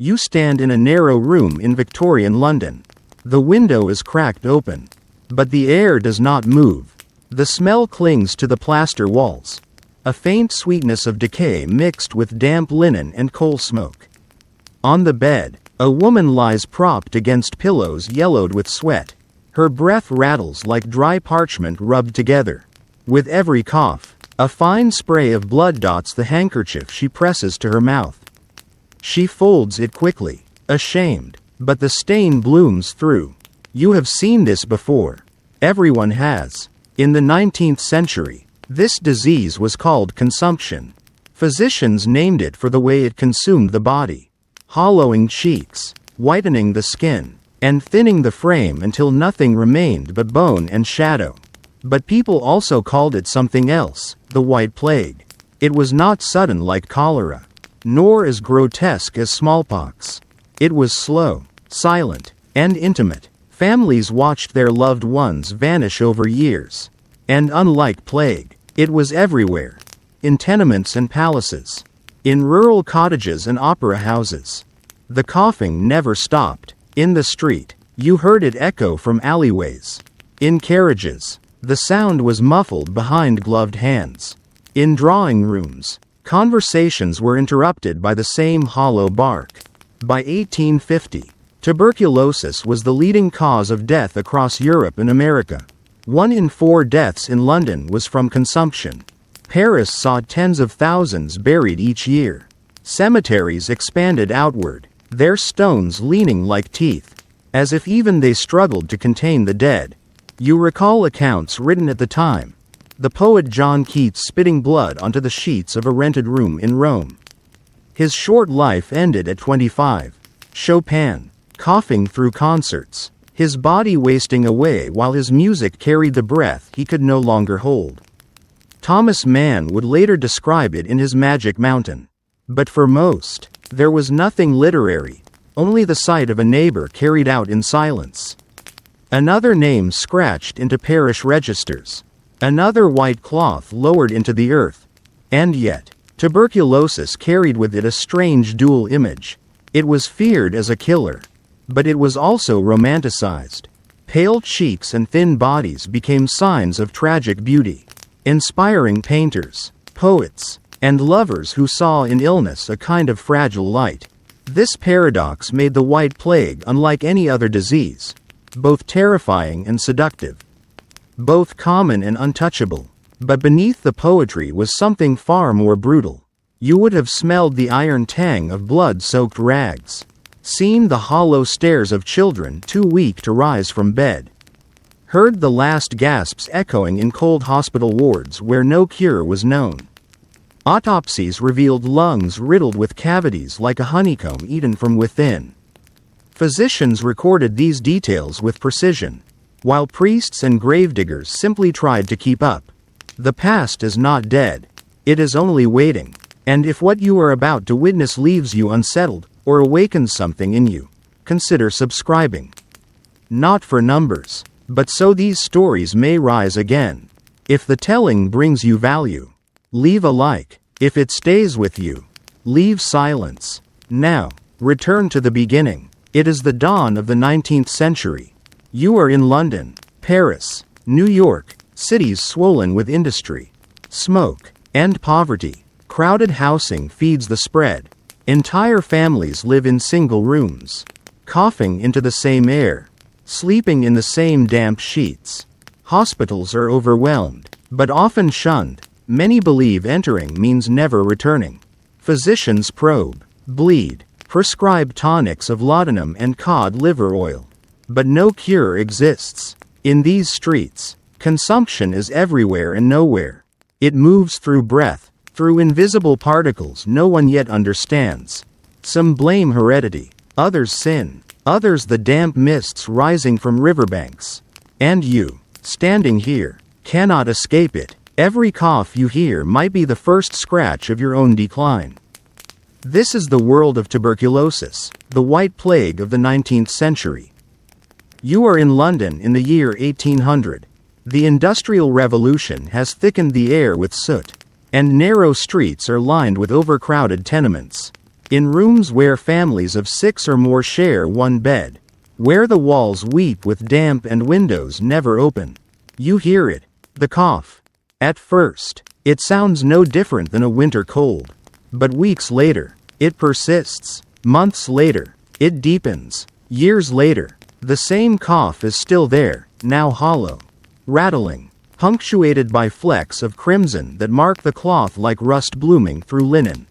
You stand in a narrow room in Victorian London. The window is cracked open, but the air does not move. The smell clings to the plaster walls. A faint sweetness of decay mixed with damp linen and coal smoke. On the bed, a woman lies propped against pillows yellowed with sweat. Her breath rattles like dry parchment rubbed together. With every cough, a fine spray of blood dots the handkerchief she presses to her mouth. She folds it quickly, ashamed, but the stain blooms through. You have seen this before. Everyone has. In the 19th century, this disease was called consumption. Physicians named it for the way it consumed the body, hollowing cheeks, whitening the skin, and thinning the frame until nothing remained but bone and shadow. But people also called it something else, the White Plague. It was not sudden like cholera, nor as grotesque as smallpox. It was slow, silent, and intimate. Families watched their loved ones vanish over years. And unlike plague, it was everywhere. In tenements and palaces. In rural cottages and opera houses. The coughing never stopped. In the street, you heard it echo from alleyways. In carriages, the sound was muffled behind gloved hands. In drawing rooms, conversations were interrupted by the same hollow bark. By 1850, tuberculosis was the leading cause of death across Europe and America. 1 in 4 deaths in London was from consumption. Paris saw tens of thousands buried each year. Cemeteries expanded outward, their stones leaning like teeth, as if even they struggled to contain the dead. You recall accounts written at the time. The poet John Keats spitting blood onto the sheets of a rented room in Rome. His short life ended at 25. Chopin, coughing through concerts, his body wasting away while his music carried the breath he could no longer hold. Thomas Mann would later describe it in his Magic Mountain. But for most, there was nothing literary, only the sight of a neighbor carried out in silence. Another name scratched into parish registers. Another white cloth lowered into the earth. And yet, tuberculosis carried with it a strange dual image. It was feared as a killer, but it was also romanticized. Pale cheeks and thin bodies became signs of tragic beauty, inspiring painters, poets, and lovers who saw in illness a kind of fragile light. This paradox made the White Plague unlike any other disease, both terrifying and seductive, both common and untouchable. But beneath the poetry was something far more brutal. You would have smelled the iron tang of blood-soaked rags, seen the hollow stares of children too weak to rise from bed, heard the last gasps echoing in cold hospital wards where no cure was known. Autopsies revealed lungs riddled with cavities like a honeycomb eaten from within. Physicians recorded these details with precision, while priests and gravediggers simply tried to keep up. The past is not dead. It is only waiting. And if what you are about to witness leaves you unsettled, or awakens something in you, consider subscribing. Not for numbers, but so these stories may rise again. If the telling brings you value, leave a like. If it stays with you, leave silence. Now, return to the beginning. It is the dawn of the 19th century. You are in London, Paris, New York, cities swollen with industry, smoke, and poverty. Crowded housing feeds the spread. Entire families live in single rooms, coughing into the same air, sleeping in the same damp sheets. Hospitals are overwhelmed, but often shunned. Many believe entering means never returning. Physicians probe, bleed, prescribe tonics of laudanum and cod liver oil. But no cure exists. In these streets, consumption is everywhere and nowhere. It moves through breath, through invisible particles no one yet understands. Some blame heredity, others sin, others the damp mists rising from riverbanks. And you, standing here, cannot escape it. Every cough you hear might be the first scratch of your own decline. This is the world of tuberculosis, the White Plague of the 19th century. You are in London in the year 1800. The Industrial Revolution has thickened the air with soot, and narrow streets are lined with overcrowded tenements. In rooms where families of 6 or more share one bed, where the walls weep with damp and windows never open, you hear it, the cough. At first, it sounds no different than a winter cold. But weeks later, it persists. Months later, it deepens. Years later, the same cough is still there, now hollow, rattling, punctuated by flecks of crimson that mark the cloth like rust blooming through linen.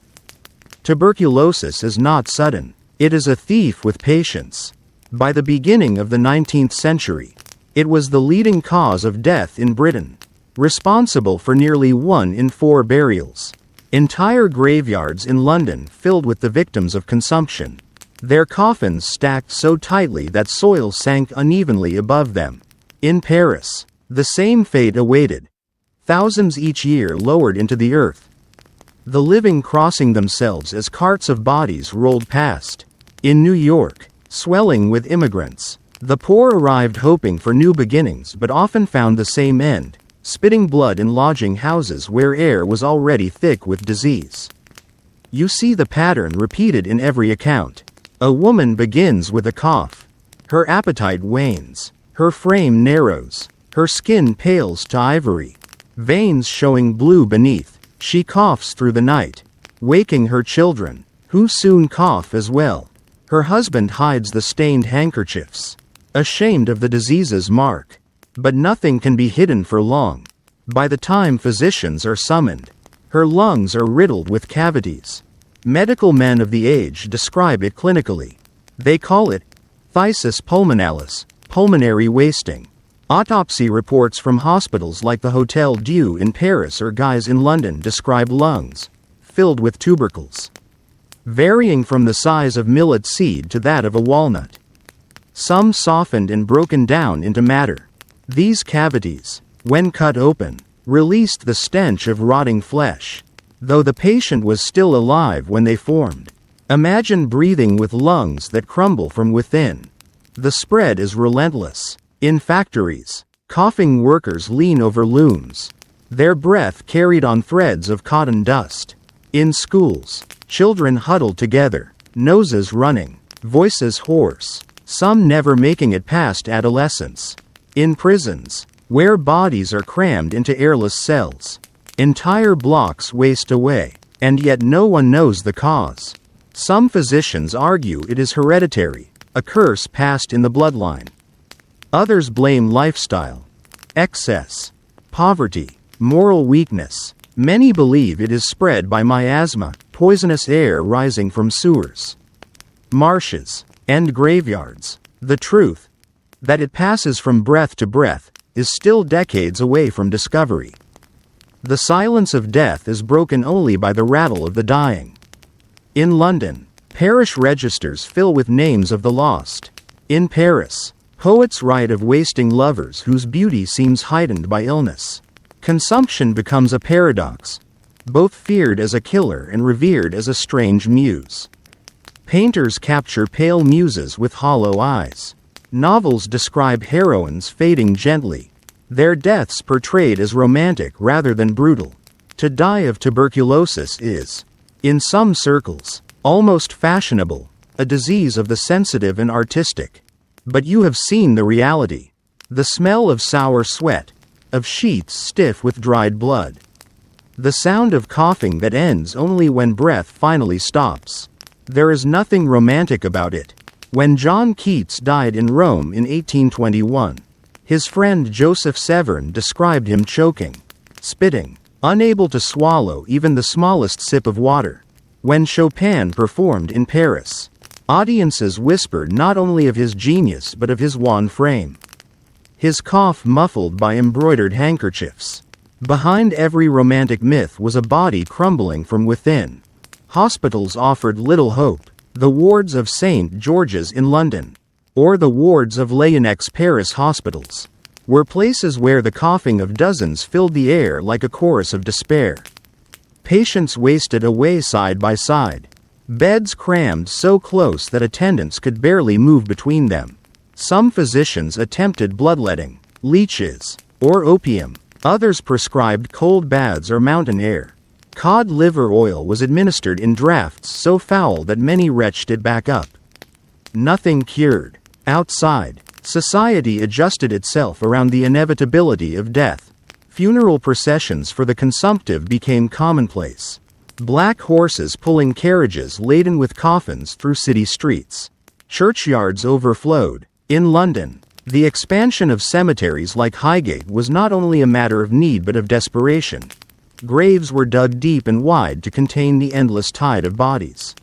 Tuberculosis is not sudden. It is a thief with patience. By the beginning of the 19th century, it was the leading cause of death in Britain, responsible for nearly 1 in 4 burials. Entire graveyards in London filled with the victims of consumption, their coffins stacked so tightly that soil sank unevenly above them. In Paris, the same fate awaited. Thousands each year lowered into the earth, the living crossing themselves as carts of bodies rolled past. In New York, swelling with immigrants, the poor arrived hoping for new beginnings but often found the same end, spitting blood in lodging houses where air was already thick with disease. You see the pattern repeated in every account. A woman begins with a cough. Her appetite wanes. Her frame narrows. Her skin pales to ivory, veins showing blue beneath. She coughs through the night, waking her children, who soon cough as well. Her husband hides the stained handkerchiefs, ashamed of the disease's mark. But nothing can be hidden for long. By the time physicians are summoned, her lungs are riddled with cavities. Medical men of the age describe it clinically. They call it phthisis pulmonalis, pulmonary wasting. Autopsy reports from hospitals like the Hotel Dieu in Paris or Guy's in London describe lungs filled with tubercles, varying from the size of millet seed to that of a walnut. Some softened and broken down into matter. These cavities, when cut open, released the stench of rotting flesh, though the patient was still alive when they formed. Imagine breathing with lungs that crumble from within. The spread is relentless. In factories, coughing workers lean over looms, their breath carried on threads of cotton dust. In schools, children huddled together, noses running, voices hoarse, some never making it past adolescence. In prisons, where bodies are crammed into airless cells, entire blocks waste away, and yet no one knows the cause. Some physicians argue it is hereditary, a curse passed in the bloodline. Others blame lifestyle, excess, poverty, moral weakness. Many believe it is spread by miasma, poisonous air rising from sewers, marshes, and graveyards. The truth, that it passes from breath to breath, is still decades away from discovery. The silence of death is broken only by the rattle of the dying. In London, parish registers fill with names of the lost. In Paris, poets write of wasting lovers whose beauty seems heightened by illness. Consumption becomes a paradox, both feared as a killer and revered as a strange muse. Painters capture pale muses with hollow eyes. Novels describe heroines fading gently, their deaths portrayed as romantic rather than brutal. To die of tuberculosis is, in some circles, almost fashionable, a disease of the sensitive and artistic. But you have seen the reality. The smell of sour sweat, of sheets stiff with dried blood. The sound of coughing that ends only when breath finally stops. There is nothing romantic about it. When John Keats died in Rome in 1821, his friend Joseph Severn described him choking, spitting, unable to swallow even the smallest sip of water. When Chopin performed in Paris, audiences whispered not only of his genius but of his wan frame, his cough muffled by embroidered handkerchiefs. Behind every romantic myth was a body crumbling from within. Hospitals offered little hope. The wards of St. George's in London, or the wards of Léonec's Paris hospitals, were places where the coughing of dozens filled the air like a chorus of despair. Patients wasted away side by side, beds crammed so close that attendants could barely move between them. Some physicians attempted bloodletting, leeches, or opium. Others prescribed cold baths or mountain air. Cod liver oil was administered in draughts so foul that many retched it back up. Nothing cured. Outside, society adjusted itself around the inevitability of death. Funeral processions for the consumptive became commonplace. Black horses pulling carriages laden with coffins through city streets. Churchyards overflowed. In London, the expansion of cemeteries like Highgate was not only a matter of need but of desperation. Graves were dug deep and wide to contain the endless tide of bodies.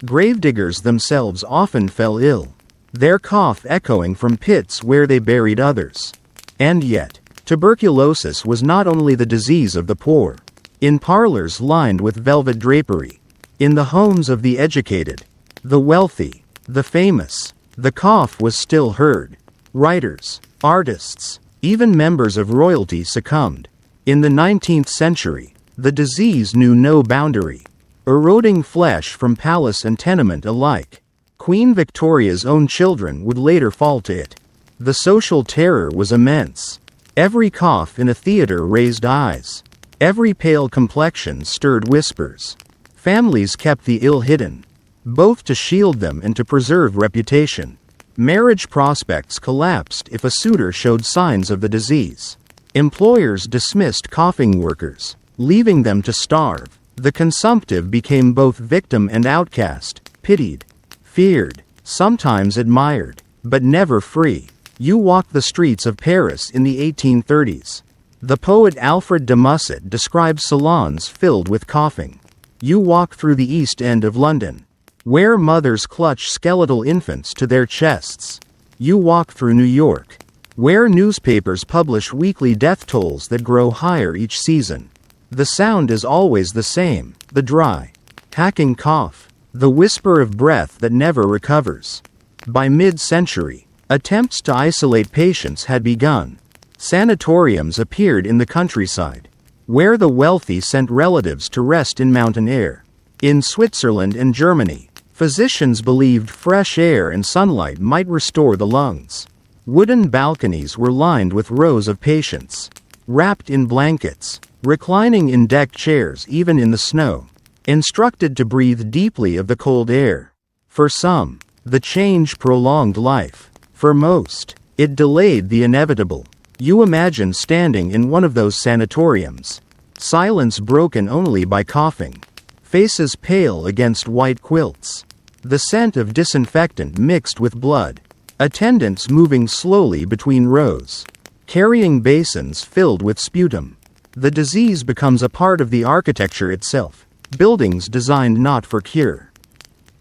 Gravediggers themselves often fell ill, their cough echoing from pits where they buried others. And yet, tuberculosis was not only the disease of the poor. In parlors lined with velvet drapery, in the homes of the educated, the wealthy, the famous, the cough was still heard. Writers, artists, even members of royalty succumbed. In the 19th century, the disease knew no boundary, eroding flesh from palace and tenement alike. Queen Victoria's own children would later fall to it. The social terror was immense. Every cough in a theater raised eyes. Every pale complexion stirred whispers. Families kept the ill hidden, both to shield them and to preserve reputation. Marriage prospects collapsed if a suitor showed signs of the disease. Employers dismissed coughing workers, leaving them to starve. The consumptive became both victim and outcast, pitied, feared, sometimes admired, but never free. You walk the streets of Paris in the 1830s. The poet Alfred de Musset describes salons filled with coughing. You walk through the East End of London, where mothers clutch skeletal infants to their chests. You walk through New York, where newspapers publish weekly death tolls that grow higher each season. The sound is always the same, the dry, hacking cough, the whisper of breath that never recovers. By mid-century, attempts to isolate patients had begun. Sanatoriums appeared in the countryside, where the wealthy sent relatives to rest in mountain air. In Switzerland and Germany, physicians believed fresh air and sunlight might restore the lungs. Wooden balconies were lined with rows of patients, wrapped in blankets, reclining in deck chairs even in the snow, instructed to breathe deeply of the cold air. For some, the change prolonged life. For most, it delayed the inevitable. You imagine standing in one of those sanatoriums, silence broken only by coughing, faces pale against white quilts, the scent of disinfectant mixed with blood, attendants moving slowly between rows, carrying basins filled with sputum. The disease becomes a part of the architecture itself, buildings designed not for cure,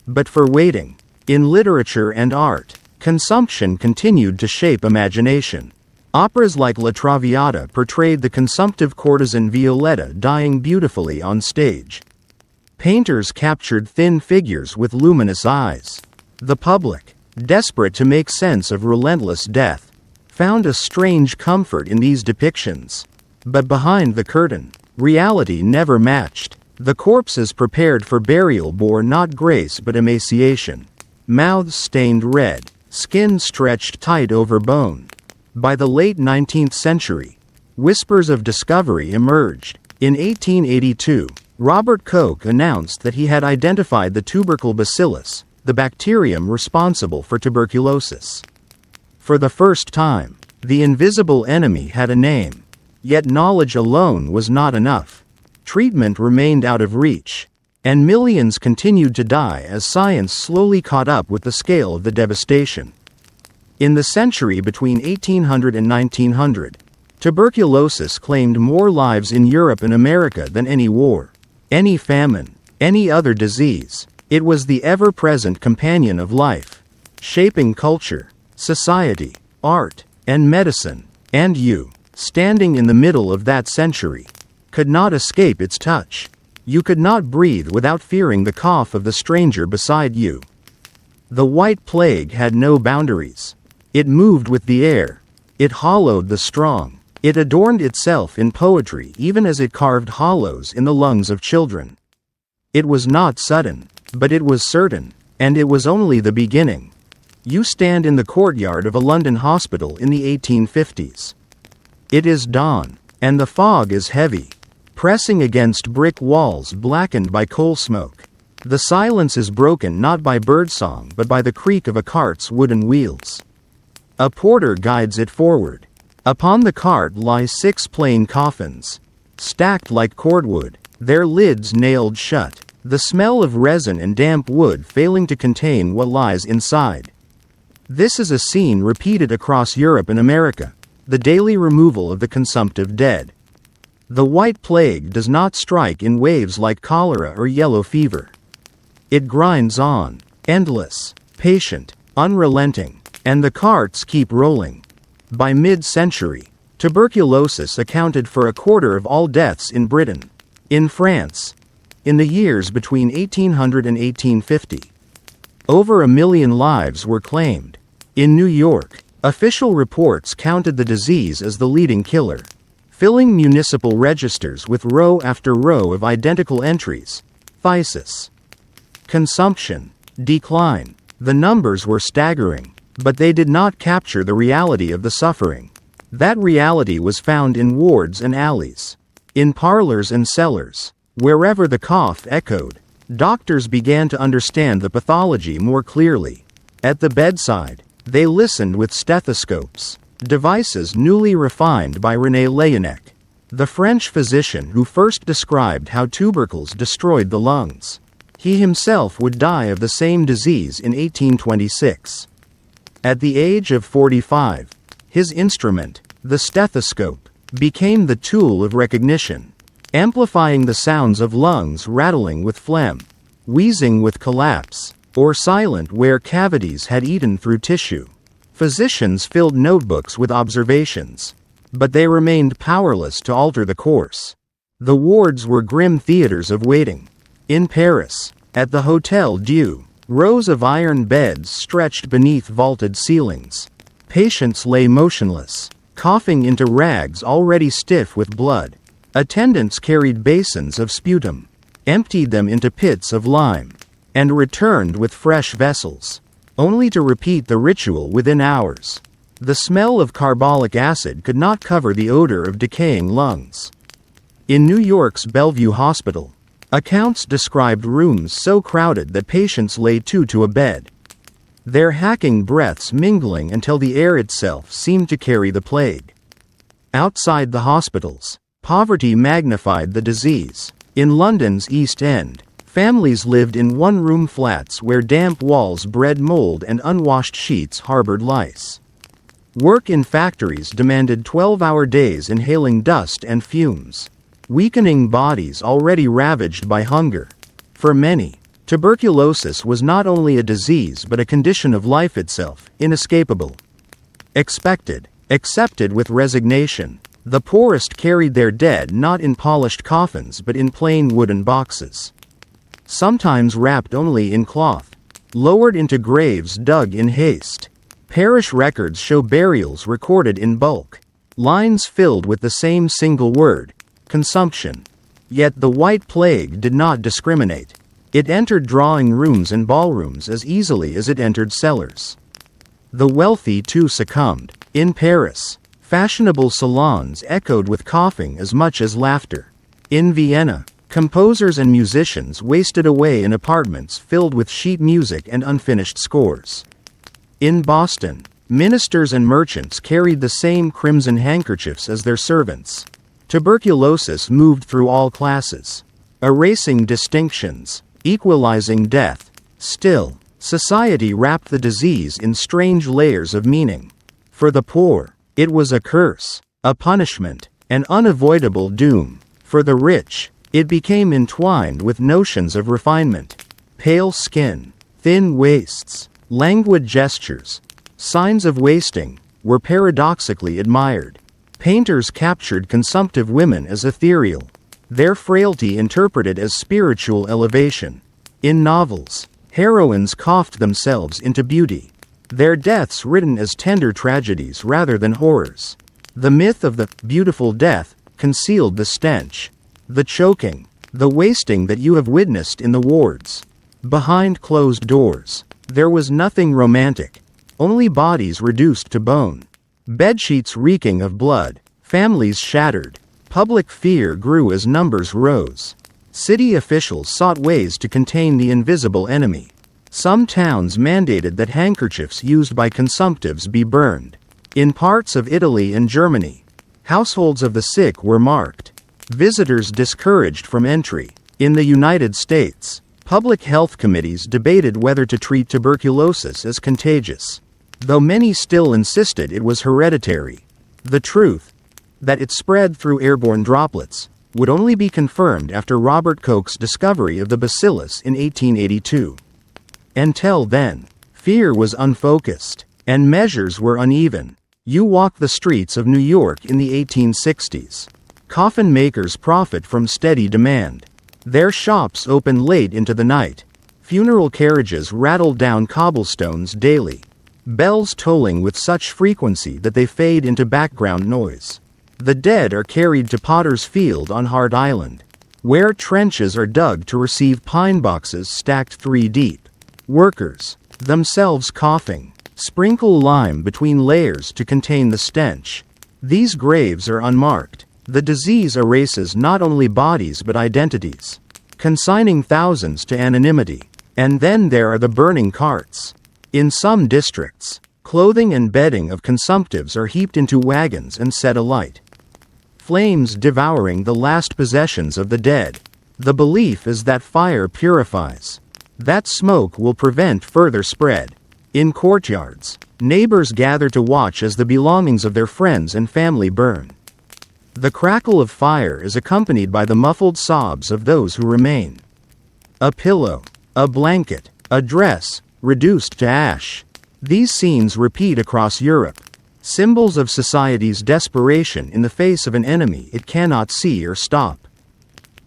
but for waiting. In literature and art, consumption continued to shape imagination. Operas like La Traviata portrayed the consumptive courtesan Violetta dying beautifully on stage. Painters captured thin figures with luminous eyes. The public, desperate to make sense of relentless death, found a strange comfort in these depictions. But behind the curtain, reality never matched. The corpses prepared for burial bore not grace but emaciation. Mouths stained red, skin stretched tight over bone. By the late 19th century, whispers of discovery emerged. In 1882, Robert Koch announced that he had identified the tubercle bacillus, the bacterium responsible for tuberculosis. For the first time, the invisible enemy had a name. Yet knowledge alone was not enough. Treatment remained out of reach, and millions continued to die as science slowly caught up with the scale of the devastation. In the century between 1800 and 1900, tuberculosis claimed more lives in Europe and America than any war, any famine, any other disease. It was the ever-present companion of life, shaping culture, society, art, and medicine. And you, standing in the middle of that century, could not escape its touch. You could not breathe without fearing the cough of the stranger beside you. The White Plague had no boundaries. It moved with the air. It hollowed the strong. It adorned itself in poetry even as it carved hollows in the lungs of children. It was not sudden, but it was certain, and it was only the beginning. You stand in the courtyard of a London hospital in the 1850s. It is dawn, and the fog is heavy, pressing against brick walls blackened by coal smoke. The silence is broken not by birdsong but by the creak of a cart's wooden wheels. A porter guides it forward. Upon the cart lie 6 plain coffins, stacked like cordwood, their lids nailed shut, the smell of resin and damp wood failing to contain what lies inside. This is a scene repeated across Europe and America, the daily removal of the consumptive dead. The white plague does not strike in waves like cholera or yellow fever. It grinds on, endless, patient, unrelenting, and the carts keep rolling. By mid-century, tuberculosis accounted for a quarter of all deaths in Britain. In France, in the years between 1800 and 1850, over 1 million lives were claimed. In New York, official reports counted the disease as the leading killer, filling municipal registers with row after row of identical entries. Phthisis. Consumption. Decline. The numbers were staggering, but they did not capture the reality of the suffering. That reality was found in wards and alleys, in parlors and cellars. Wherever the cough echoed, doctors began to understand the pathology more clearly. At the bedside, they listened with stethoscopes, devices newly refined by René Laennec, the French physician who first described how tubercles destroyed the lungs. He himself would die of the same disease in 1826. At the age of 45, his instrument, the stethoscope, became the tool of recognition, amplifying the sounds of lungs rattling with phlegm, wheezing with collapse, or silent where cavities had eaten through tissue. Physicians filled notebooks with observations, but they remained powerless to alter the course. The wards were grim theaters of waiting. In Paris, at the Hôtel Dieu, rows of iron beds stretched beneath vaulted ceilings. Patients lay motionless, coughing into rags already stiff with blood. Attendants carried basins of sputum, emptied them into pits of lime, and returned with fresh vessels, only to repeat the ritual within hours. The smell of carbolic acid could not cover the odor of decaying lungs. In New York's Bellevue Hospital, accounts described rooms so crowded that patients lay 2 to a bed, their hacking breaths mingling until the air itself seemed to carry the plague. Outside the hospitals, poverty magnified the disease. In London's East End, families lived in one-room flats where damp walls bred mold and unwashed sheets harbored lice. Work in factories demanded 12-hour days inhaling dust and fumes, weakening bodies already ravaged by hunger. For many, tuberculosis was not only a disease but a condition of life itself, inescapable. Accepted with resignation, the poorest carried their dead not in polished coffins but in plain wooden boxes, sometimes wrapped only in cloth, lowered into graves dug in haste. Parish records show burials recorded in bulk, lines filled with the same single word, consumption. Yet the white plague did not discriminate. It entered drawing rooms and ballrooms as easily as it entered cellars. The wealthy too succumbed. In Paris, fashionable salons echoed with coughing as much as laughter. In Vienna, composers and musicians wasted away in apartments filled with sheet music and unfinished scores. In Boston, ministers and merchants carried the same crimson handkerchiefs as their servants. Tuberculosis moved through all classes, erasing distinctions, equalizing death. Still, society wrapped the disease in strange layers of meaning. For the poor, it was a curse, a punishment, an unavoidable doom. For the rich, it became entwined with notions of refinement. Pale skin, thin waists, languid gestures, signs of wasting, were paradoxically admired. Painters captured consumptive women as ethereal, their frailty interpreted as spiritual elevation. In novels, heroines coughed themselves into beauty, their deaths written as tender tragedies rather than horrors. The myth of the beautiful death concealed the stench, the choking, the wasting that you have witnessed in the wards. Behind closed doors, there was nothing romantic, only bodies reduced to bone, bedsheets reeking of blood, families shattered, Public fear grew as numbers rose. City officials sought ways to contain the invisible enemy. Some towns mandated that handkerchiefs used by consumptives be burned. In parts of Italy and Germany, households of the sick were marked, visitors discouraged from entry. In the United States, public health committees debated whether to treat tuberculosis as contagious, though many still insisted it was hereditary. The truth, that it spread through airborne droplets, would only be confirmed after Robert Koch's discovery of the bacillus in 1882. Until then, fear was unfocused, and measures were uneven. You walk the streets of New York in the 1860s. Coffin makers profit from steady demand. Their shops open late into the night. Funeral carriages rattle down cobblestones daily, bells tolling with such frequency that they fade into background noise. The dead are carried to Potter's Field on Hart Island, where trenches are dug to receive pine boxes stacked 3 deep. Workers, themselves coughing, sprinkle lime between layers to contain the stench. These graves are unmarked. The disease erases not only bodies but identities, consigning thousands to anonymity. And then there are the burning carts. In some districts, clothing and bedding of consumptives are heaped into wagons and set alight, flames devouring the last possessions of the dead. The belief is that fire purifies, that smoke will prevent further spread. In courtyards, neighbors gather to watch as the belongings of their friends and family burn. The crackle of fire is accompanied by the muffled sobs of those who remain. A pillow, a blanket, a dress, reduced to ash. These scenes repeat across Europe, symbols of society's desperation in the face of an enemy it cannot see or stop.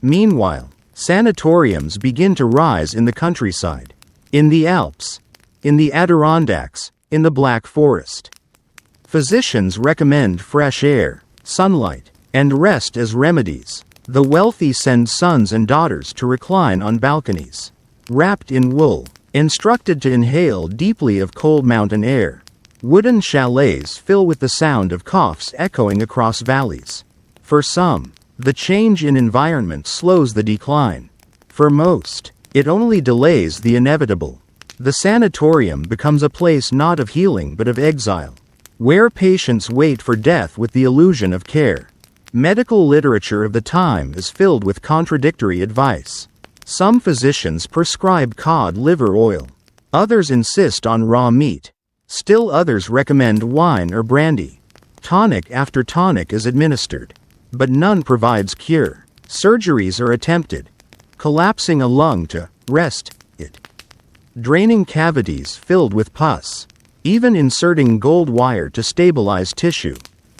Meanwhile, sanatoriums begin to rise in the countryside, in the Alps, in the Adirondacks, in the Black Forest. Physicians recommend fresh air, sunlight, and rest as remedies. The wealthy send sons and daughters to recline on balconies, wrapped in wool, instructed to inhale deeply of cold mountain air. Wooden chalets fill with the sound of coughs echoing across valleys. For some, the change in environment slows the decline. For most, it only delays the inevitable. The sanatorium becomes a place not of healing but of exile, where patients wait for death with the illusion of care. Medical literature of the time is filled with contradictory advice. Some physicians prescribe cod liver oil. Others insist on raw meat. Still others recommend wine or brandy. Tonic after tonic is administered, but none provides cure. Surgeries are attempted, collapsing a lung to rest it, draining cavities filled with pus, even inserting gold wire to stabilize tissue.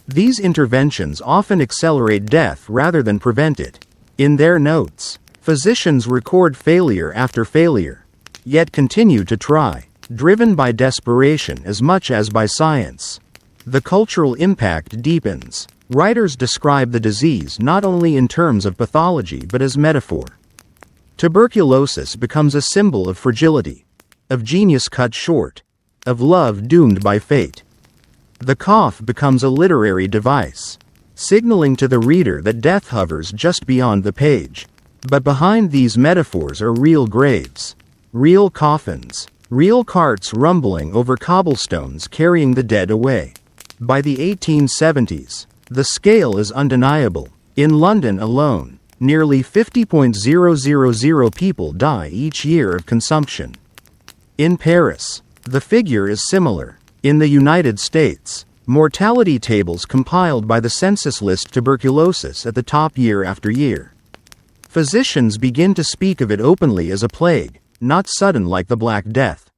These interventions often accelerate death rather than prevent it. In their notes, physicians record failure after failure, yet continue to try, driven by desperation as much as by science. The cultural impact deepens. Writers describe the disease not only in terms of pathology but as metaphor. Tuberculosis becomes a symbol of fragility, of genius cut short, of love doomed by fate. The cough becomes a literary device, signaling to the reader that death hovers just beyond the page. But behind these metaphors are real graves, real coffins, real carts rumbling over cobblestones carrying the dead away. By the 1870s, the scale is undeniable. In London alone, nearly 50,000 people die each year of consumption. In Paris, the figure is similar. In the United States, mortality tables compiled by the census list tuberculosis at the top year after year. Physicians begin to speak of it openly as a plague, not sudden like the Black Death,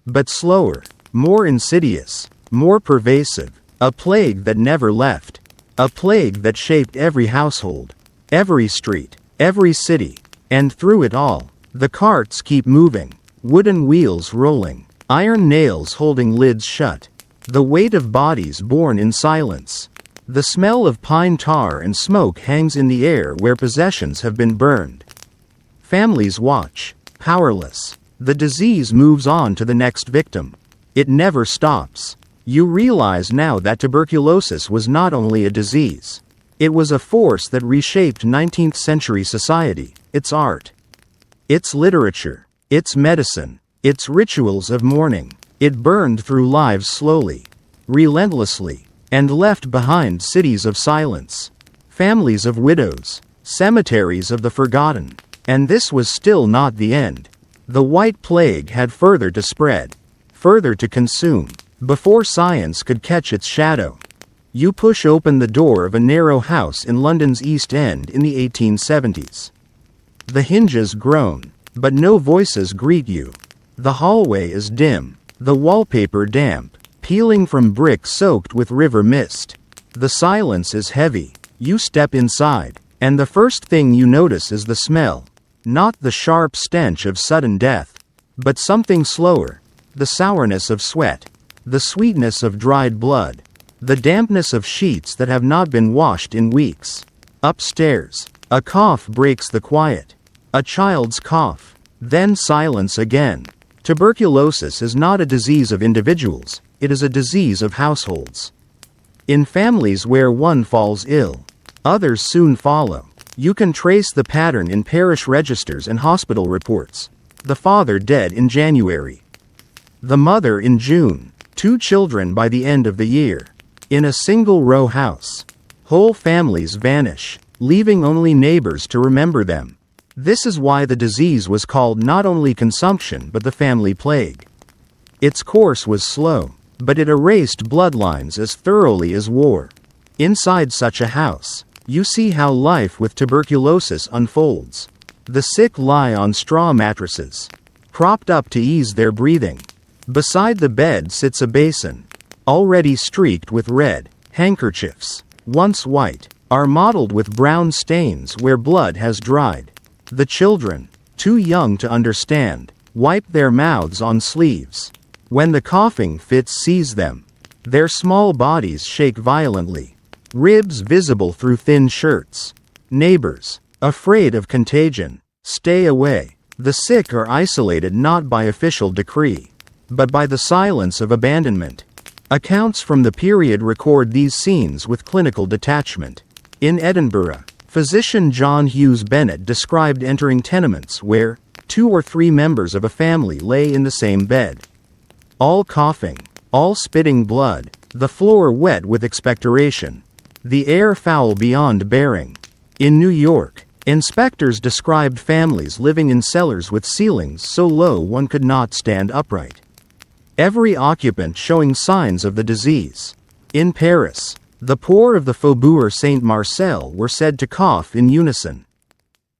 but slower, more insidious, more pervasive, a plague that never left, a plague that shaped every household, every street, every city, and through it all, the carts keep moving, wooden wheels rolling, iron nails holding lids shut, the weight of bodies borne in silence. The smell of pine tar and smoke hangs in the air where possessions have been burned. Families watch, powerless. The disease moves on to the next victim. It never stops. You realize now that tuberculosis was not only a disease. It was a force that reshaped 19th-century society, its art, its literature, its medicine, its rituals of mourning. It burned through lives slowly, relentlessly, and left behind cities of silence, families of widows, cemeteries of the forgotten. And this was still not the end. The White Plague had further to spread, further to consume, before science could catch its shadow. You push open the door of a narrow house in London's East End in the 1870s. The hinges groan, but no voices greet you. The hallway is dim, the wallpaper damp, peeling from brick soaked with river mist. The silence is heavy. You step inside, and the first thing you notice is the smell. Not the sharp stench of sudden death, but something slower. The sourness of sweat, the sweetness of dried blood, the dampness of sheets that have not been washed in weeks. Upstairs, a cough breaks the quiet. A child's cough. Then silence again. Tuberculosis is not a disease of individuals, it is a disease of households. In families where one falls ill, others soon follow. You can trace the pattern in parish registers and hospital reports. The father dead in January, the mother in June, 2 children by the end of the year. In a single row house, whole families vanish, leaving only neighbors to remember them. This is why the disease was called not only consumption but the family plague. Its course was slow, but it erased bloodlines as thoroughly as war. Inside such a house, you see how life with tuberculosis unfolds. The sick lie on straw mattresses, propped up to ease their breathing. Beside the bed sits a basin, already streaked with red. Handkerchiefs, once white, are mottled with brown stains where blood has dried. The children, too young to understand, wipe their mouths on sleeves. When the coughing fits seize them, their small bodies shake violently, ribs visible through thin shirts. Neighbors, afraid of contagion, stay away. The sick are isolated not by official decree, but by the silence of abandonment. Accounts from the period record these scenes with clinical detachment. In Edinburgh, physician John Hughes Bennett described entering tenements where 2 or 3 members of a family lay in the same bed, all coughing, all spitting blood, the floor wet with expectoration, the air foul beyond bearing. In New York, inspectors described families living in cellars with ceilings so low one could not stand upright, every occupant showing signs of the disease. In Paris, the poor of the Faubourg Saint-Marcel were said to cough in unison.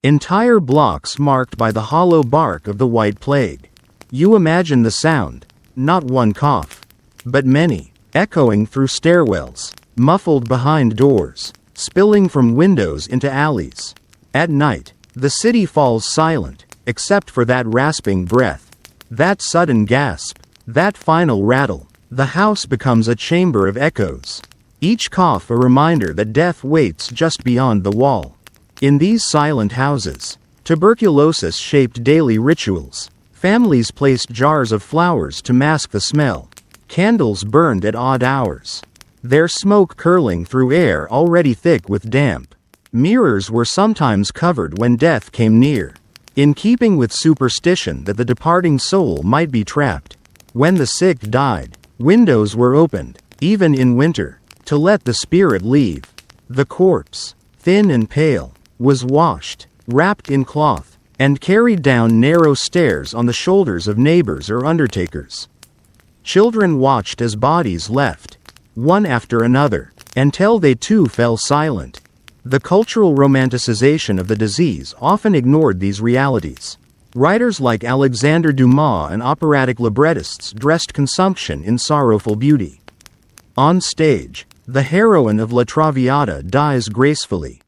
Entire blocks marked by the hollow bark of the White Plague. You imagine the sound, not one cough, but many, echoing through stairwells, muffled behind doors, spilling from windows into alleys. At night, the city falls silent, except for that rasping breath, that sudden gasp, that final rattle. The house becomes a chamber of echoes, each cough a reminder that death waits just beyond the wall. In these silent houses, tuberculosis shaped daily rituals. Families placed jars of flowers to mask the smell. Candles burned at odd hours, their smoke curling through air already thick with damp. Mirrors were sometimes covered when death came near, in keeping with superstition that the departing soul might be trapped. When the sick died, windows were opened, even in winter, to let the spirit leave. The corpse, thin and pale, was washed, wrapped in cloth, and carried down narrow stairs on the shoulders of neighbors or undertakers. Children watched as bodies left, one after another, until they too fell silent. The cultural romanticization of the disease often ignored these realities. Writers like Alexander Dumas and operatic librettists dressed consumption in sorrowful beauty. On stage, the heroine of La Traviata dies gracefully,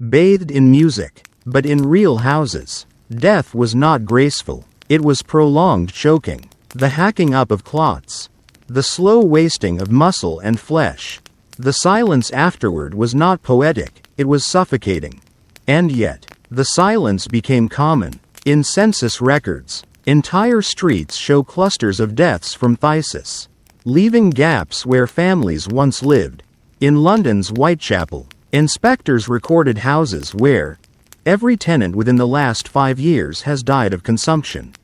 bathed in music. But in real houses, death was not graceful. It was prolonged choking, the hacking up of clots, the slow wasting of muscle and flesh. The silence afterward was not poetic, it was suffocating. And yet, the silence became common. In census records, entire streets show clusters of deaths from phthisis, leaving gaps where families once lived. In London's Whitechapel, Inspectors recorded houses where every tenant within the last 5 years has died of consumption.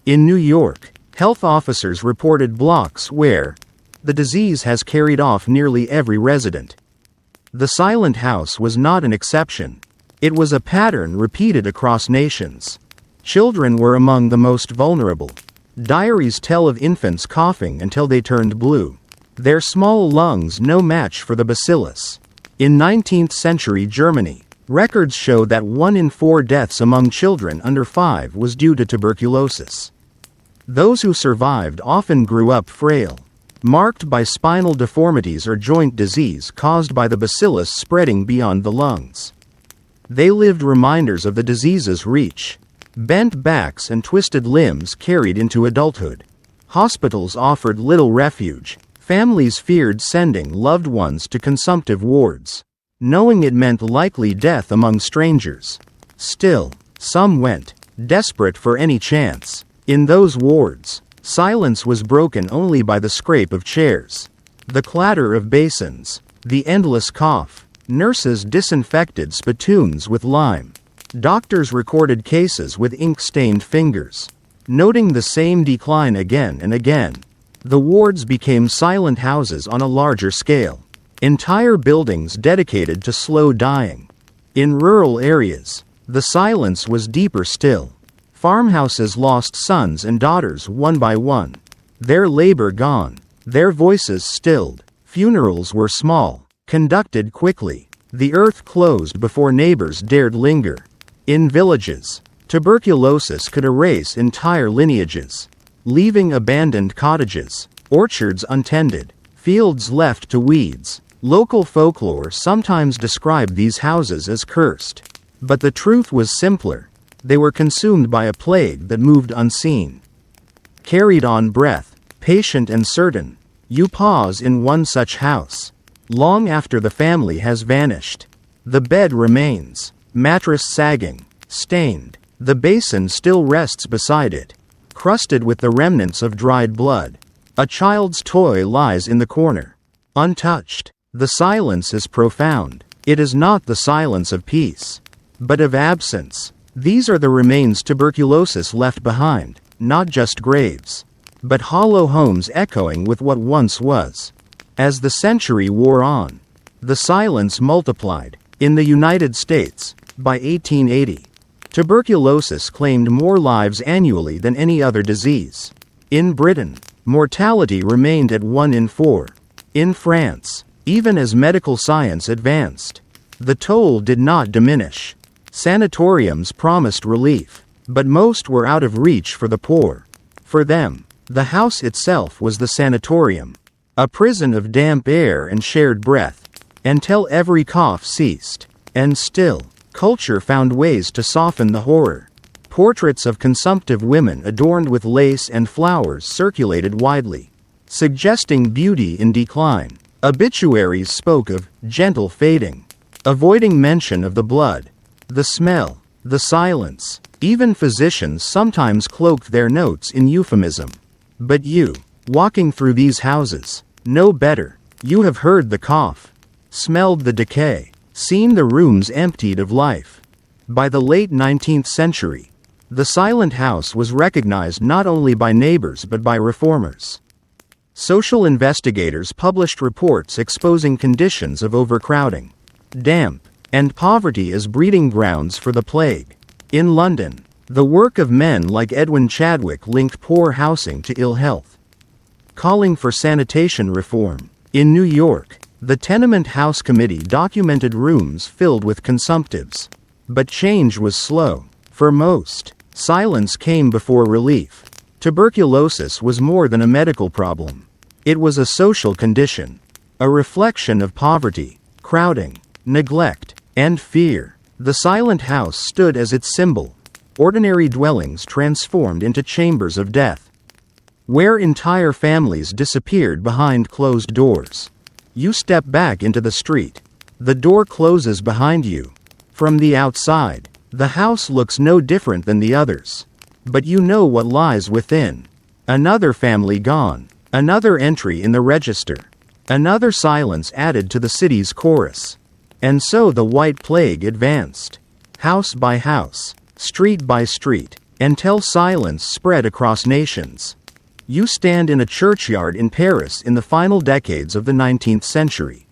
In New York, health officers reported blocks where the disease has carried off nearly every resident. The silent house was not an exception. It was a pattern repeated across nations. Children were among the most vulnerable. Diaries tell of infants coughing until they turned blue. Their small lungs no match for the bacillus. In 19th century Germany, records show that 1 in 4 deaths among children under 5 was due to tuberculosis. Those who survived often grew up frail, marked by spinal deformities or joint disease caused by the bacillus spreading beyond the lungs. They lived reminders of the disease's reach. Bent backs and twisted limbs carried into adulthood. Hospitals offered little refuge. Families feared sending loved ones to consumptive wards, knowing it meant likely death among strangers. Still, some went, desperate for any chance. In those wards, silence was broken only by the scrape of chairs, the clatter of basins, the endless cough. Nurses disinfected spittoons with lime. Doctors recorded cases with ink-stained fingers, noting the same decline again and again. The wards became silent houses on a larger scale. Entire buildings dedicated to slow dying. In rural areas, the silence was deeper still. Farmhouses lost sons and daughters one by one. Their labor gone, their voices stilled. Funerals were small, conducted quickly. The earth closed before neighbors dared linger. In villages, tuberculosis could erase entire lineages, leaving abandoned cottages, orchards untended, fields left to weeds. Local folklore sometimes described these houses as cursed. But the truth was simpler. They were consumed by a plague that moved unseen. Carried on breath, patient and certain, you pause in one such house. Long after the family has vanished, the bed remains, mattress sagging, stained. The basin still rests beside it, crusted with the remnants of dried blood. A child's toy lies in the corner, untouched. The silence is profound. It is not the silence of peace, but of absence. These are the remains tuberculosis left behind, not just graves, but hollow homes echoing with what once was. As the century wore on, the silence multiplied. In the United States, by 1880, tuberculosis claimed more lives annually than any other disease. In Britain, mortality remained at 1 in 4. In France, even as medical science advanced, the toll did not diminish. Sanatoriums promised relief, but most were out of reach for the poor. For them, the house itself was the sanatorium, a prison of damp air and shared breath, until every cough ceased. And still, culture found ways to soften the horror. Portraits of consumptive women adorned with lace and flowers circulated widely, suggesting beauty in decline. Obituaries spoke of gentle fading, avoiding mention of the blood, the smell, the silence. Even physicians sometimes cloaked their notes in euphemism. But you, walking through these houses, know better. You have heard the cough, smelled the decay, seen the rooms emptied of life. By the late 19th century, the silent house was recognized not only by neighbors but by reformers. Social investigators published reports exposing conditions of overcrowding, damp, and poverty as breeding grounds for the plague. In London, the work of men like Edwin Chadwick linked poor housing to ill health, calling for sanitation reform. In New York, the Tenement House Committee documented rooms filled with consumptives. But change was slow. For most, silence came before relief. Tuberculosis was more than a medical problem. It was a social condition, a reflection of poverty, crowding, neglect, and fear. The silent house stood as its symbol, ordinary dwellings transformed into chambers of death, where entire families disappeared behind closed doors. You step back into the street. The door closes behind you. From the outside, the house looks no different than the others. But you know what lies within. Another family gone. Another entry in the register. Another silence added to the city's chorus. And so the White Plague advanced. House by house, street by street, until silence spread across nations. You stand in a churchyard in Paris in the final decades of the 19th century.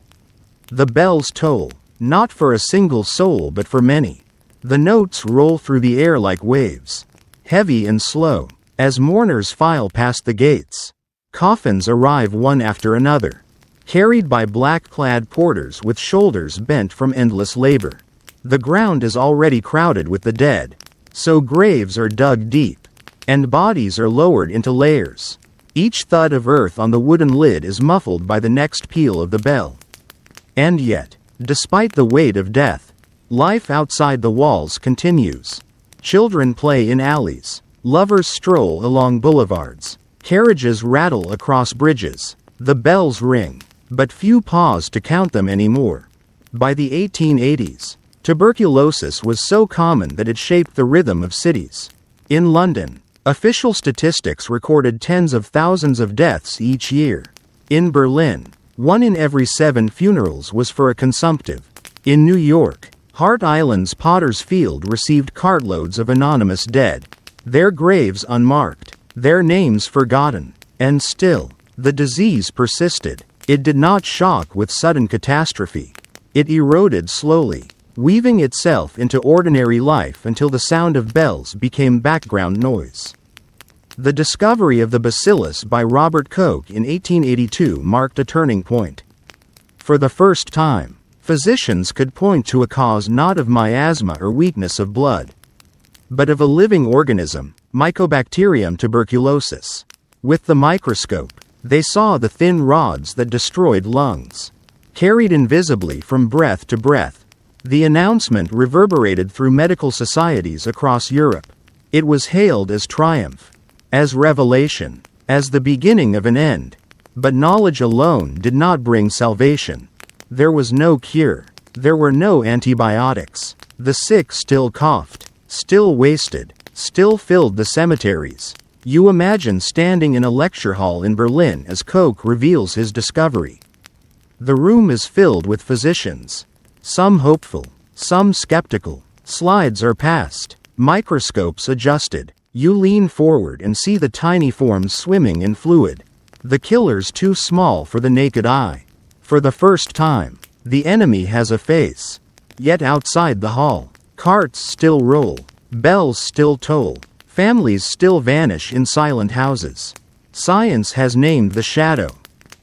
The bells toll, not for a single soul but for many. The notes roll through the air like waves, heavy and slow, as mourners file past the gates. Coffins arrive one after another, carried by black-clad porters with shoulders bent from endless labor. The ground is already crowded with the dead, so graves are dug deep, and bodies are lowered into layers. Each thud of earth on the wooden lid is muffled by the next peal of the bell. And yet, despite the weight of death, life outside the walls continues. Children play in alleys, lovers stroll along boulevards, carriages rattle across bridges, the bells ring, but few pause to count them anymore. By the 1880s, tuberculosis was so common that it shaped the rhythm of cities. In London, official statistics recorded tens of thousands of deaths each year. In Berlin, 1 in every 7 funerals was for a consumptive. In New York, Hart Island's Potter's Field received cartloads of anonymous dead, their graves unmarked, their names forgotten. And still, the disease persisted. It did not shock with sudden catastrophe. It eroded slowly, weaving itself into ordinary life until the sound of bells became background noise. The discovery of the bacillus by Robert Koch in 1882 marked a turning point. For the first time, physicians could point to a cause not of miasma or weakness of blood, but of a living organism, Mycobacterium tuberculosis. With the microscope, they saw the thin rods that destroyed lungs, carried invisibly from breath to breath. The announcement reverberated through medical societies across Europe. It was hailed as triumph, as revelation, as the beginning of an end. But knowledge alone did not bring salvation. There was no cure. There were no antibiotics. The sick still coughed, still wasted, still filled the cemeteries. You imagine standing in a lecture hall in Berlin as Koch reveals his discovery. The room is filled with physicians, some hopeful, some skeptical. Slides are passed, microscopes adjusted. You lean forward and see the tiny forms swimming in fluid. The killer's too small for the naked eye. For the first time, the enemy has a face. Yet outside the hall, carts still roll, bells still toll, families still vanish in silent houses. Science has named the shadow,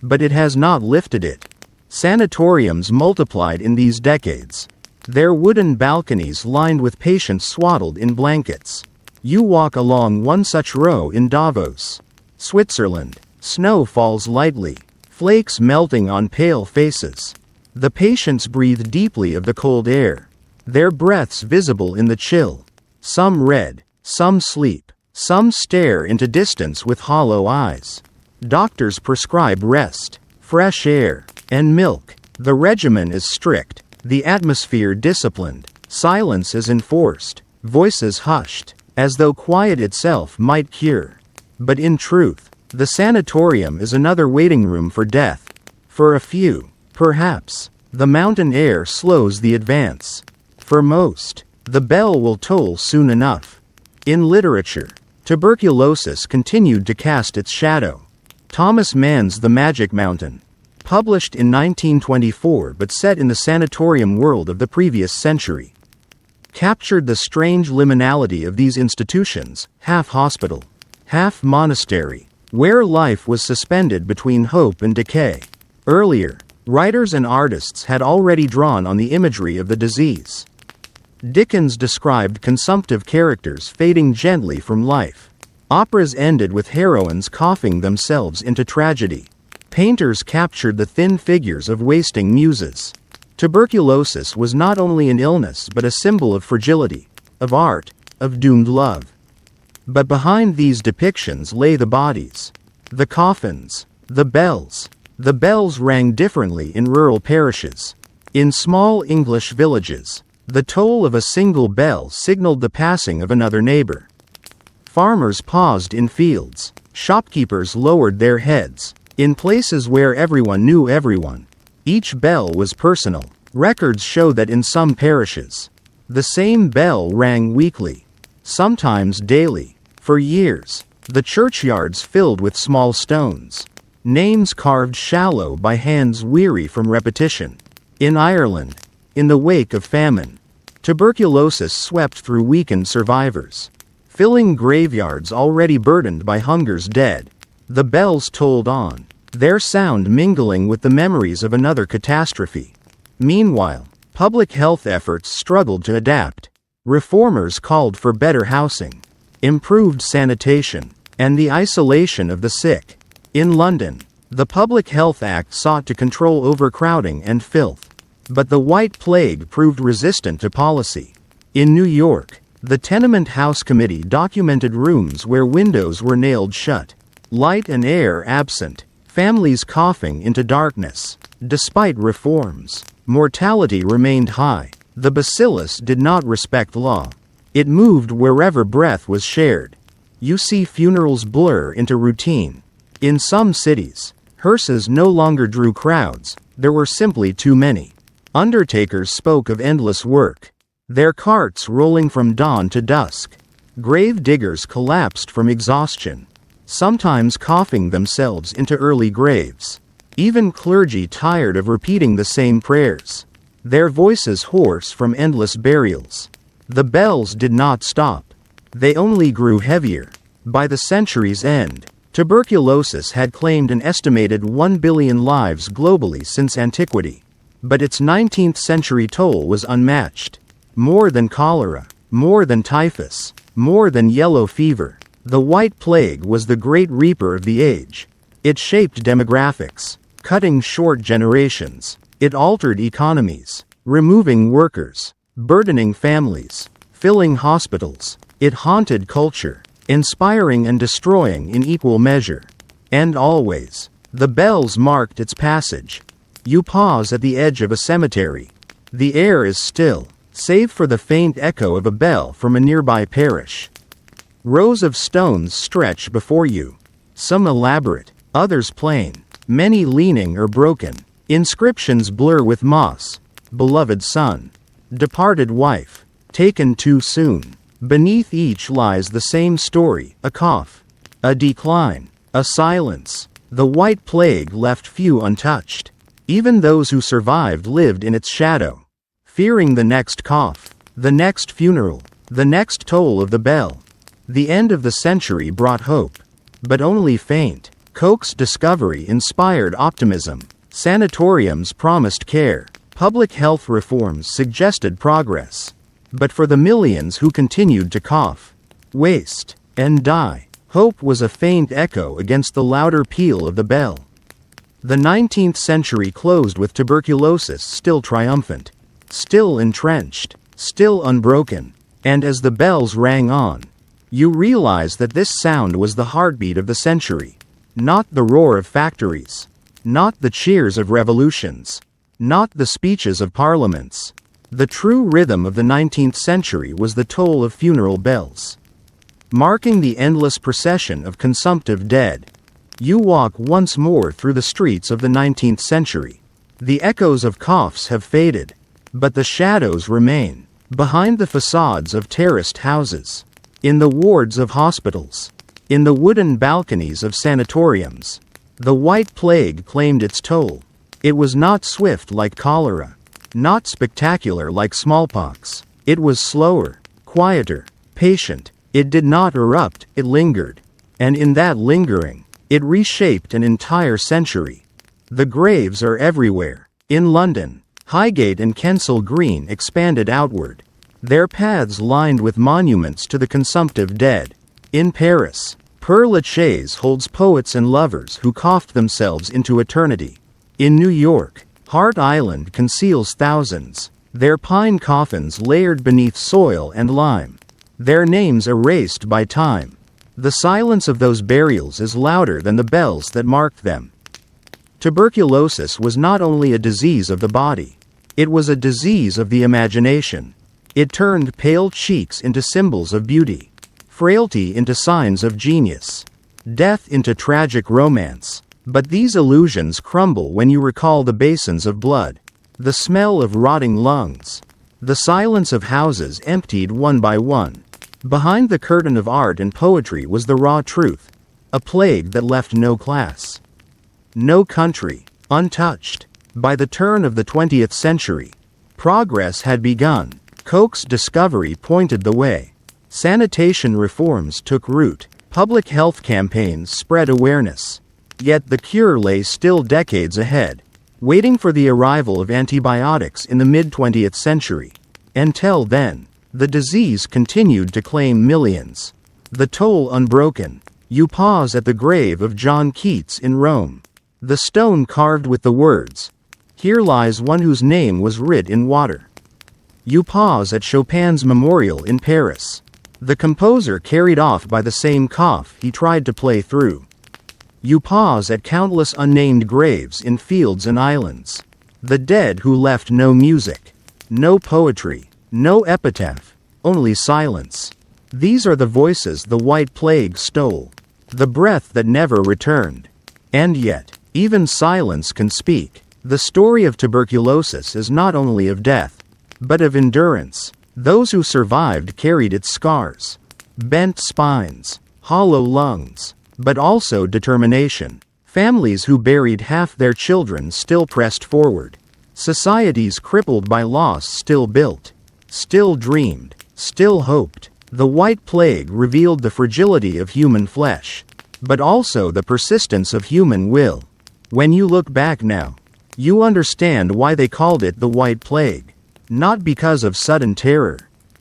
but it has not lifted it. Sanatoriums multiplied in these decades, their wooden balconies lined with patients swaddled in blankets. You walk along one such row in Davos, Switzerland. Snow falls lightly, flakes melting on pale faces. The patients breathe deeply of the cold air, their breaths visible in the chill. Some read, some sleep, some stare into distance with hollow eyes. Doctors prescribe rest, fresh air, and milk. The regimen is strict, the atmosphere disciplined, silence is enforced, voices hushed, as though quiet itself might cure. But in truth, the sanatorium is another waiting room for death. For a few, perhaps, the mountain air slows the advance. For most, the bell will toll soon enough. In literature, tuberculosis continued to cast its shadow. Thomas Mann's The Magic Mountain, published in 1924 but set in the sanatorium world of the previous century, captured the strange liminality of these institutions, half hospital, half monastery, where life was suspended between hope and decay. Earlier, writers and artists had already drawn on the imagery of the disease. Dickens described consumptive characters fading gently from life. Operas ended with heroines coughing themselves into tragedy. Painters captured the thin figures of wasting muses. Tuberculosis was not only an illness but a symbol of fragility, of art, of doomed love. But behind these depictions lay the bodies, the coffins, the bells. The bells rang differently in rural parishes. In small English villages, the toll of a single bell signaled the passing of another neighbor. Farmers paused in fields. Shopkeepers lowered their heads. In places where everyone knew everyone, each bell was personal. Records show that in some parishes, the same bell rang weekly, sometimes daily, for years, the churchyards filled with small stones, names carved shallow by hands weary from repetition. In Ireland, in the wake of famine, tuberculosis swept through weakened survivors, filling graveyards already burdened by hunger's dead. The bells tolled on, their sound mingling with the memories of another catastrophe. Meanwhile, public health efforts struggled to adapt. Reformers called for better housing, improved sanitation, and the isolation of the sick. In London, the Public Health Act sought to control overcrowding and filth, but the White Plague proved resistant to policy. In New York, the Tenement House Committee documented rooms where windows were nailed shut, light and air absent, families coughing into darkness. Despite reforms, mortality remained high. The bacillus did not respect law. It moved wherever breath was shared. You see funerals blur into routine. In some cities, hearses no longer drew crowds, there were simply too many. Undertakers spoke of endless work, their carts rolling from dawn to dusk. Grave diggers collapsed from exhaustion, sometimes coughing themselves into early graves. Even clergy tired of repeating the same prayers, their voices hoarse from endless burials. The bells did not stop. They only grew heavier. By the century's end, tuberculosis had claimed an estimated 1 billion lives globally since antiquity. But its 19th century toll was unmatched. More than cholera, more than typhus, more than yellow fever, the White Plague was the great reaper of the age. It shaped demographics, cutting short generations. It altered economies, removing workers, burdening families, filling hospitals. It haunted culture, inspiring and destroying in equal measure. And always, the bells marked its passage. You pause at the edge of a cemetery. The air is still, save for the faint echo of a bell from a nearby parish. Rows of stones stretch before you, some elaborate, others plain, many leaning or broken. Inscriptions blur with moss. Beloved son, departed wife, taken too soon. Beneath each lies the same story, a cough, a decline, a silence. The White Plague left few untouched. Even those who survived lived in its shadow, fearing the next cough, the next funeral, the next toll of the bell. The end of the century brought hope, but only faint. Koch's discovery inspired optimism. Sanatoriums promised care. Public health reforms suggested progress. But for the millions who continued to cough, waste, and die, hope was a faint echo against the louder peal of the bell. The 19th century closed with tuberculosis still triumphant, still entrenched, still unbroken. And as the bells rang on, you realize that this sound was the heartbeat of the century. Not the roar of factories, not the cheers of revolutions, not the speeches of parliaments. The true rhythm of the 19th century was the toll of funeral bells. Marking the endless procession of consumptive dead, you walk once more through the streets of the 19th century. The echoes of coughs have faded, but the shadows remain, behind the facades of terraced houses, in the wards of hospitals, in the wooden balconies of sanatoriums. The White Plague claimed its toll. It was not swift like cholera, not spectacular like smallpox. It was slower, quieter, patient. It did not erupt, it lingered. And in that lingering, it reshaped an entire century. The graves are everywhere. In London, Highgate and Kensal Green expanded outward, their paths lined with monuments to the consumptive dead. In Paris, Père Lachaise holds poets and lovers who coughed themselves into eternity. In New York, Hart Island conceals thousands, their pine coffins layered beneath soil and lime, their names erased by time. The silence of those burials is louder than the bells that marked them. Tuberculosis was not only a disease of the body, it was a disease of the imagination. It turned pale cheeks into symbols of beauty, frailty into signs of genius, death into tragic romance. But these illusions crumble when you recall the basins of blood, The smell of rotting lungs. The silence of houses emptied one by one. Behind the curtain of art and poetry was the raw truth. A plague that left no class, no country, untouched. By the turn of the 20th century, progress had begun. Koch's discovery pointed the way. Sanitation reforms took root. Public health campaigns spread awareness. Yet the cure lay still decades ahead, waiting for the arrival of antibiotics in the mid-20th century. Until then, the disease continued to claim millions. The toll unbroken. You pause at the grave of John Keats in Rome. The stone carved with the words, "Here lies one whose name was writ in water." You pause at Chopin's memorial in Paris. The composer carried off by the same cough he tried to play through. You pause at countless unnamed graves in fields and islands. The dead who left no music, no poetry, no epitaph, only silence. These are the voices the White Plague stole, the breath that never returned. And yet, even silence can speak. The story of tuberculosis is not only of death, but of endurance. Those who survived carried its scars. Bent spines, hollow lungs, but also determination. Families who buried half their children still pressed forward. Societies crippled by loss still built, still dreamed, still hoped. The White Plague revealed the fragility of human flesh, but also the persistence of human will. When you look back now, you understand why they called it the White Plague. Not because of sudden terror,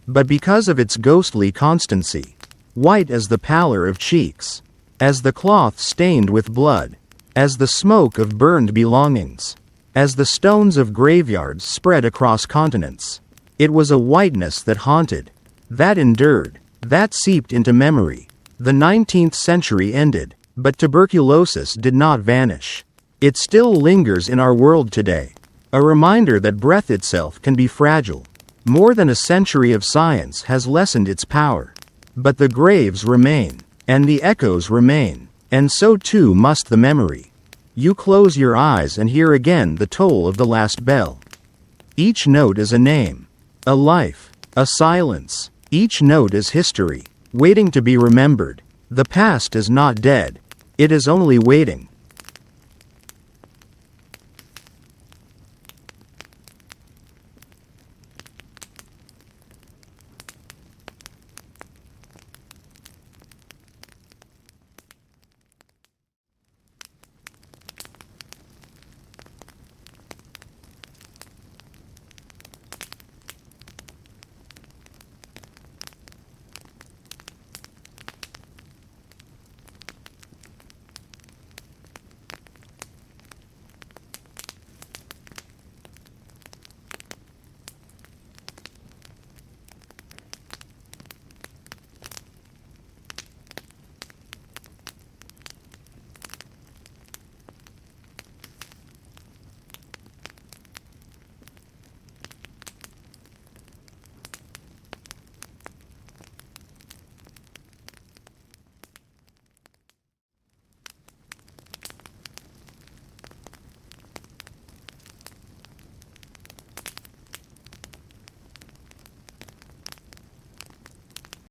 but because of its ghostly constancy. White as the pallor of cheeks, as the cloth stained with blood, as the smoke of burned belongings, as the stones of graveyards spread across continents. It was a whiteness that haunted, that endured, that seeped into memory. The 19th century ended, but tuberculosis did not vanish. It still lingers in our world today. A reminder that breath itself can be fragile. More than a century of science has lessened its power. But the graves remain, and the echoes remain, and so too must the memory. You close your eyes and hear again the toll of the last bell. Each note is a name, a life, a silence. Each note is history, waiting to be remembered. The past is not dead. It is only waiting.